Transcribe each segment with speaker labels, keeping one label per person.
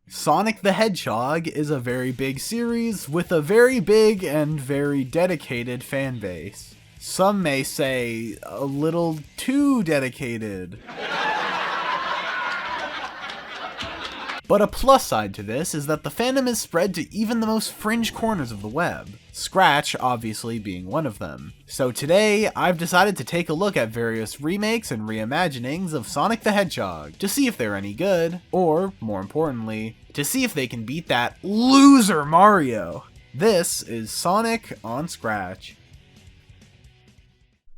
Speaker 1: Sonic the Hedgehog is a very big series with a very big and very dedicated fan base. Some may say a little too dedicated. But a plus side to this is that the fandom is spread to even the most fringe corners of the web, Scratch obviously being one of them. So today, I've decided to take a look at various remakes and reimaginings of Sonic the Hedgehog to see if they're any good, or, more importantly, to see if they can beat that loser Mario. This is Sonic on Scratch.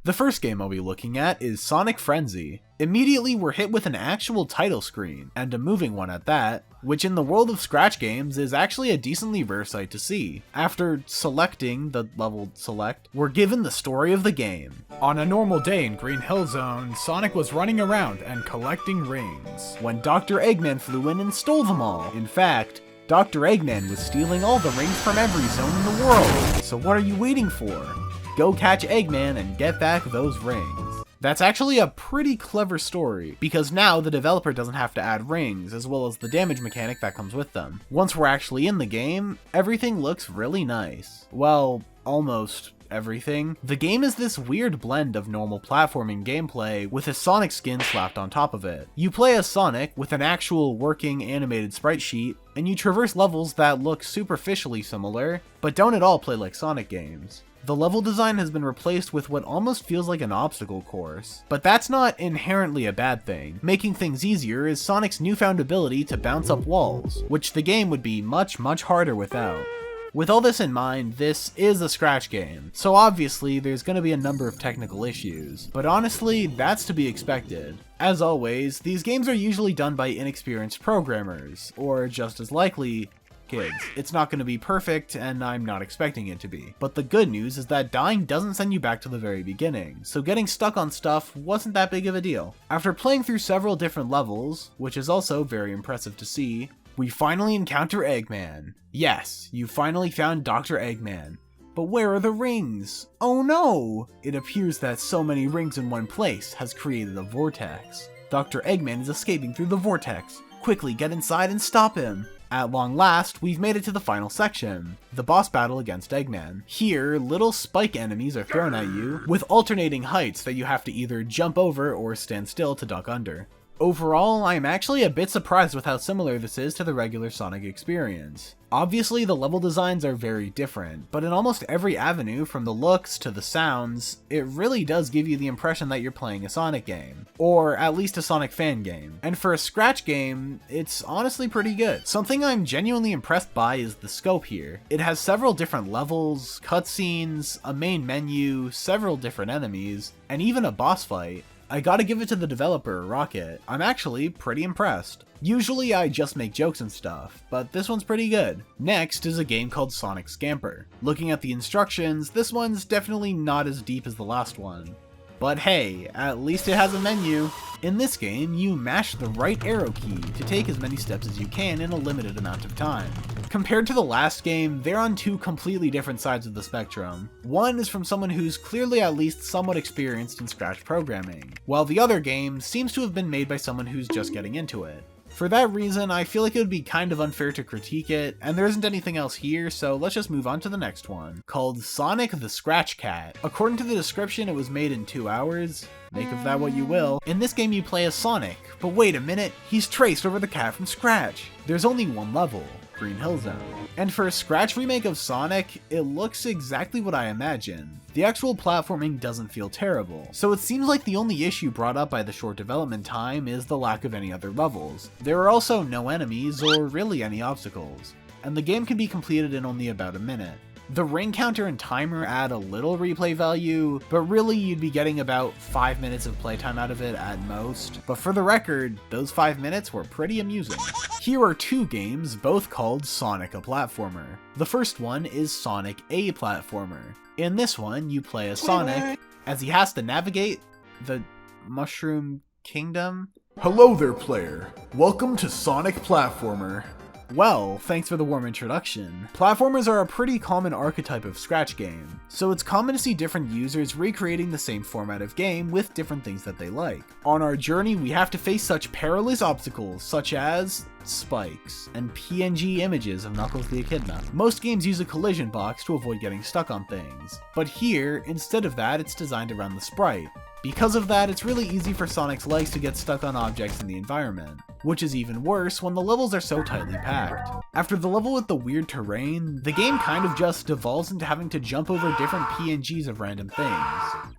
Speaker 1: The first game I'll be looking at is Sonic Frenzy. Immediately we're hit with an actual title screen, and a moving one at that, which in the world of Scratch games is actually a decently rare sight to see. After selecting the level select, we're given the story of the game. On a normal day in Green Hill Zone, Sonic was running around and collecting rings, when Dr. Eggman flew in and stole them all. In fact, Dr. Eggman was stealing all the rings from every zone in the world. So what are you waiting for? Go catch Eggman and get back those rings. That's actually a pretty clever story, because now the developer doesn't have to add rings, as well as the damage mechanic that comes with them. Once we're actually in the game, everything looks really nice. Well, almost everything. The game is this weird blend of normal platforming gameplay with a Sonic skin slapped on top of it. You play as Sonic with an actual working animated sprite sheet, and you traverse levels that look superficially similar, but don't at all play like Sonic games. The level design has been replaced with what almost feels like an obstacle course, but that's not inherently a bad thing. Making things easier is Sonic's newfound ability to bounce up walls, which the game would be much harder without. With all this in mind, this is a Scratch game, so obviously there's going to be a number of technical issues, but honestly, that's to be expected. As always, these games are usually done by inexperienced programmers, or just as likely, kids. It's not going to be perfect, and I'm not expecting it to be. But the good news is that dying doesn't send you back to the very beginning, so getting stuck on stuff wasn't that big of a deal. After playing through several different levels, which is also very impressive to see, we finally encounter Eggman. Yes, you finally found Dr. Eggman. But where are the rings? Oh no! It appears that so many rings in one place has created a vortex. Dr. Eggman is escaping through the vortex. Quickly get inside and stop him. At long last, we've made it to the final section, the boss battle against Eggman. Here, little spike enemies are thrown at you, with alternating heights that you have to either jump over or stand still to duck under. Overall, I'm actually a bit surprised with how similar this is to the regular Sonic experience. Obviously, the level designs are very different, but in almost every avenue, from the looks to the sounds, it really does give you the impression that you're playing a Sonic game. Or at least a Sonic fan game. And for a Scratch game, it's honestly pretty good. Something I'm genuinely impressed by is the scope here. It has several different levels, cutscenes, a main menu, several different enemies, and even a boss fight. I gotta give it to the developer, Rocket. I'm actually pretty impressed. Usually I just make jokes and stuff, but this one's pretty good. Next is a game called Sonic Scamper. Looking at the instructions, this one's definitely not as deep as the last one. But hey, at least it has a menu. In this game, you mash the right arrow key to take as many steps as you can in a limited amount of time. Compared to the last game, they're on two completely different sides of the spectrum. One is from someone who's clearly at least somewhat experienced in Scratch programming, while the other game seems to have been made by someone who's just getting into it. For that reason, I feel like it would be kind of unfair to critique it, and there isn't anything else here, so let's just move on to the next one, called Sonic the Scratch Cat. According to the description, it was made in 2 hours. Make of that what you will. In this game you play as Sonic, but wait a minute, he's traced over the cat from scratch. There's only one level, Green Hill Zone. And for a Scratch remake of Sonic, it looks exactly what I imagined. The actual platforming doesn't feel terrible, so it seems like the only issue brought up by the short development time is the lack of any other levels. There are also no enemies or really any obstacles, and the game can be completed in only about a minute. The ring counter and timer add a little replay value, but really you'd be getting about 5 minutes of playtime out of it at most. But for the record, those 5 minutes were pretty amusing. Here are two games, both called Sonic a Platformer. The first one is Sonic a Platformer. In this one, you play as Sonic as he has to navigate the Mushroom Kingdom.
Speaker 2: Hello there, player. Welcome to Sonic Platformer.
Speaker 1: Well, thanks for the warm introduction. Platformers are a pretty common archetype of Scratch game, so it's common to see different users recreating the same format of game with different things that they like. On our journey, we have to face such perilous obstacles such as spikes, and PNG images of Knuckles the Echidna. Most games use a collision box to avoid getting stuck on things, but here, instead of that, it's designed around the sprite. Because of that, it's really easy for Sonic's legs to get stuck on objects in the environment, which is even worse when the levels are so tightly packed. After the level with the weird terrain, the game kind of just devolves into having to jump over different PNGs of random things.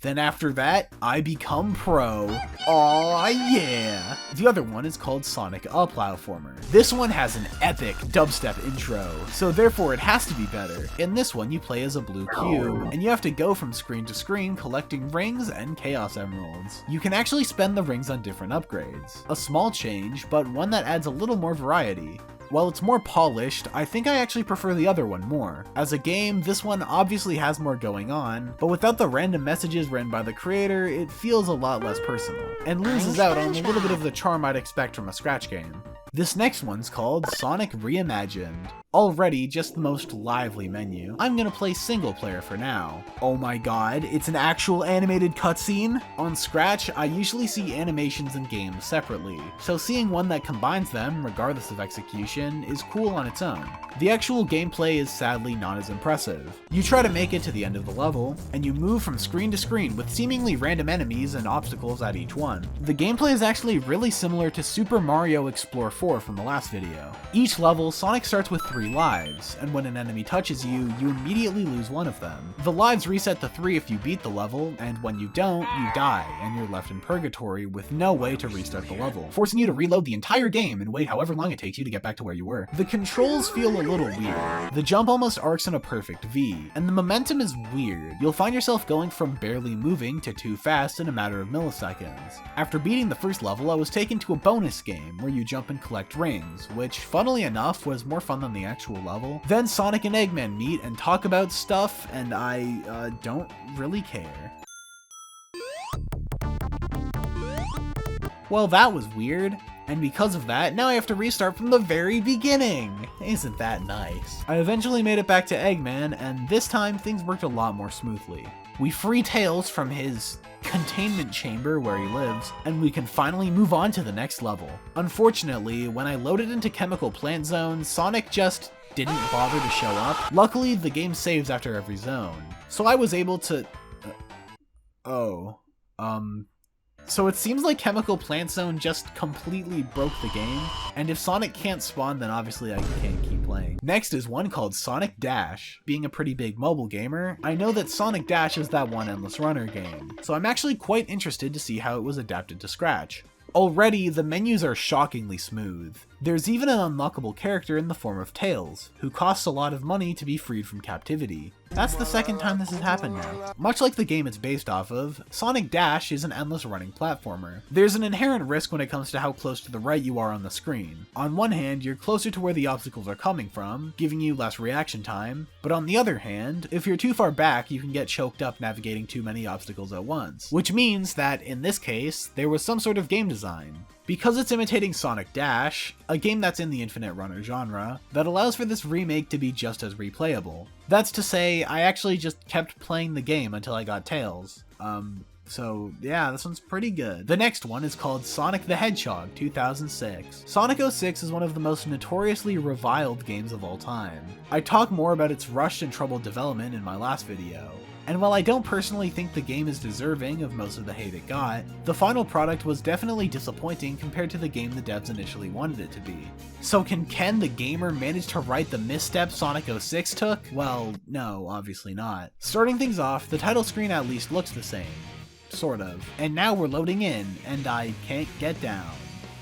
Speaker 1: Then after that, I become pro. Aw yeah! The other one is called Sonic A Platformer. This one has an epic dubstep intro, so therefore it has to be better. In this one, you play as a blue cube, and you have to go from screen to screen collecting rings and Chaos Emeralds. You can actually spend the rings on different upgrades. A small change, but one that adds a little more variety. While it's more polished, I think I actually prefer the other one more. As a game, this one obviously has more going on, but without the random messages written by the creator, it feels a lot less personal, and loses out on a little bit of the charm I'd expect from a Scratch game. This next one's called Sonic Reimagined. Already just the most lively menu. I'm gonna play single player for now. Oh my god, it's an actual animated cutscene? On Scratch, I usually see animations and games separately, so seeing one that combines them, regardless of execution, is cool on its own. The actual gameplay is sadly not as impressive. You try to make it to the end of the level, and you move from screen to screen with seemingly random enemies and obstacles at each one. The gameplay is actually really similar to Super Mario Explore 4 from the last video. Each level, Sonic starts with 3 lives, and when an enemy touches you, you immediately lose one of them. The lives reset to 3 if you beat the level, and when you don't, you die, and you're left in purgatory with no way to restart the level, forcing you to reload the entire game and wait however long it takes you to get back to where you were. The controls feel a little weird. The jump almost arcs in a perfect V, and the momentum is weird. You'll find yourself going from barely moving to too fast in a matter of milliseconds. After beating the first level, I was taken to a bonus game where you jump and collect rings, which funnily enough was more fun than the actual level. Then Sonic and Eggman meet and talk about stuff, and I don't really care. Well, that was weird. And because of that, now I have to restart from the very beginning! Isn't that nice? I eventually made it back to Eggman, and this time things worked a lot more smoothly. We free Tails from his containment chamber where he lives, and we can finally move on to the next level. Unfortunately, when I loaded into Chemical Plant Zone, Sonic just didn't bother to show up. Luckily, the game saves after every zone, so I was able to... So it seems like Chemical Plant Zone just completely broke the game, and if Sonic can't spawn, then obviously I can't keep playing. Next is one called Sonic Dash. Being a pretty big mobile gamer, I know that Sonic Dash is that one endless runner game, so I'm actually quite interested to see how it was adapted to Scratch. Already, the menus are shockingly smooth. There's even an unlockable character in the form of Tails, who costs a lot of money to be freed from captivity. That's the second time this has happened now. Much like the game it's based off of, Sonic Dash is an endless running platformer. There's an inherent risk when it comes to how close to the right you are on the screen. On one hand, you're closer to where the obstacles are coming from, giving you less reaction time, but on the other hand, if you're too far back, you can get choked up navigating too many obstacles at once. Which means that, in this case, there was some sort of game design. Because it's imitating Sonic Dash, a game that's in the infinite runner genre, that allows for this remake to be just as replayable. That's to say, I actually just kept playing the game until I got Tails. So yeah, this one's pretty good. The next one is called Sonic the Hedgehog 2006. Sonic 06 is one of the most notoriously reviled games of all time. I talk more about its rushed and troubled development in my last video. And while I don't personally think the game is deserving of most of the hate it got, the final product was definitely disappointing compared to the game the devs initially wanted it to be. So can Ken the gamer manage to right the misstep Sonic 06 took? Well, no, obviously not. Starting things off, the title screen at least looks the same. Sort of. And now we're loading in, and I can't get down.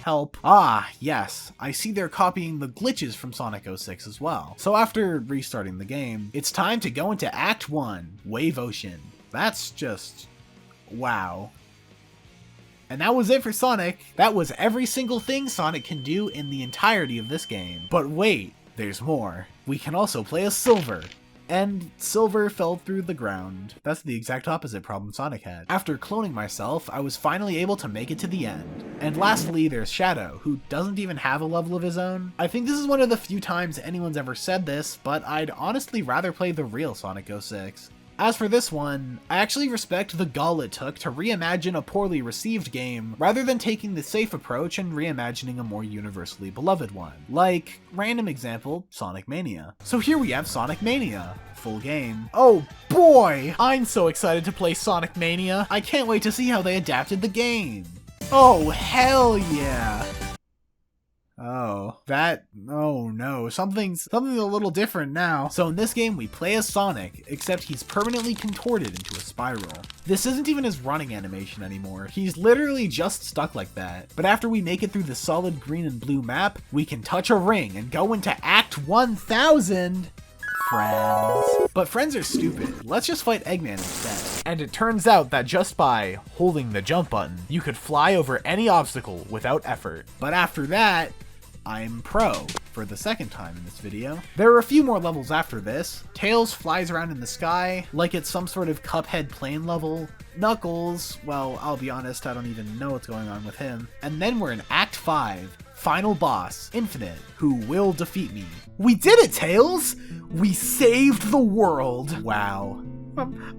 Speaker 1: Help. Ah, yes, I see they're copying the glitches from Sonic 06 as well. So after restarting the game, it's time to go into Act 1, Wave Ocean. That's just... wow. And that was it for Sonic. That was every single thing Sonic can do in the entirety of this game. But wait, there's more. We can also play as Silver. And Silver fell through the ground. That's the exact opposite problem Sonic had. After cloning myself, I was finally able to make it to the end. And lastly, there's Shadow, who doesn't even have a level of his own. I think this is one of the few times anyone's ever said this, but I'd honestly rather play the real Sonic 06. As for this one, I actually respect the gall it took to reimagine a poorly received game rather than taking the safe approach and reimagining a more universally beloved one. Like, random example, Sonic Mania. So here we have Sonic Mania. Full game. Oh boy! I'm so excited to play Sonic Mania. I can't wait to see how they adapted the game. Oh hell yeah! Oh no, something's a little different now. So in this game, we play as Sonic, except he's permanently contorted into a spiral. This isn't even his running animation anymore. He's literally just stuck like that. But after we make it through the solid green and blue map, we can touch a ring and go into Act 1000. Friends. But friends are stupid. Let's just fight Eggman instead. And it turns out that just by holding the jump button, you could fly over any obstacle without effort. But after that, I'm pro for the second time in this video. There are a few more levels after this. Tails flies around in the sky like it's some sort of Cuphead plane level. Knuckles, well, I'll be honest, I don't even know what's going on with him. And then we're in Act 5, final boss, Infinite, who will defeat me. We did it, Tails! We saved the world! Wow.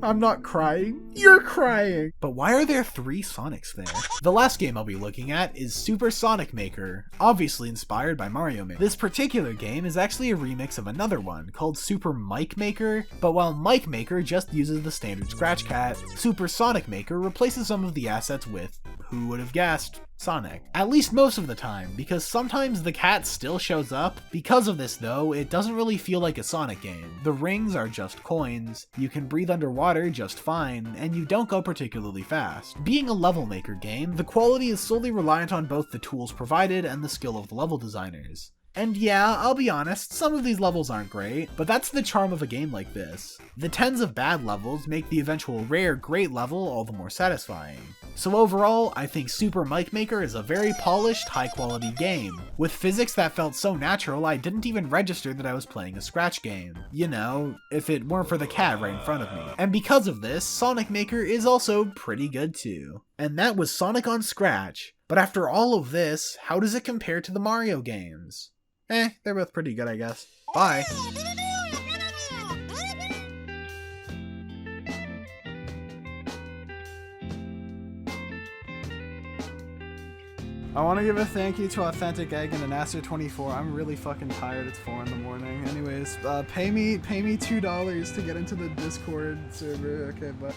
Speaker 1: I'm not crying. You're crying. But why are there 3 Sonics there? The last game I'll be looking at is Super Sonic Maker, obviously inspired by Mario Maker. This particular game is actually a remix of another one called Super Mike Maker, but while Mike Maker just uses the standard Scratch Cat, Super Sonic Maker replaces some of the assets with, who would have guessed, Sonic. At least most of the time, because sometimes the cat still shows up. Because of this though, it doesn't really feel like a Sonic game. The rings are just coins, you can breathe underwater just fine, and you don't go particularly fast. Being a level maker game, the quality is solely reliant on both the tools provided and the skill of the level designers. And yeah, I'll be honest, some of these levels aren't great, but that's the charm of a game like this. The tens of bad levels make the eventual rare great level all the more satisfying. So overall, I think Super Mike Maker is a very polished, high-quality game, with physics that felt so natural I didn't even register that I was playing a Scratch game. You know, if it weren't for the cat right in front of me. And because of this, Sonic Maker is also pretty good too. And that was Sonic on Scratch. But after all of this, how does it compare to the Mario games? They're both pretty good, I guess. Bye! I want to give a thank you to Authentic Egg and Anaster24. I'm really fucking tired. It's 4 in the morning. Anyways, pay me $2 to get into the Discord server. Okay, bye.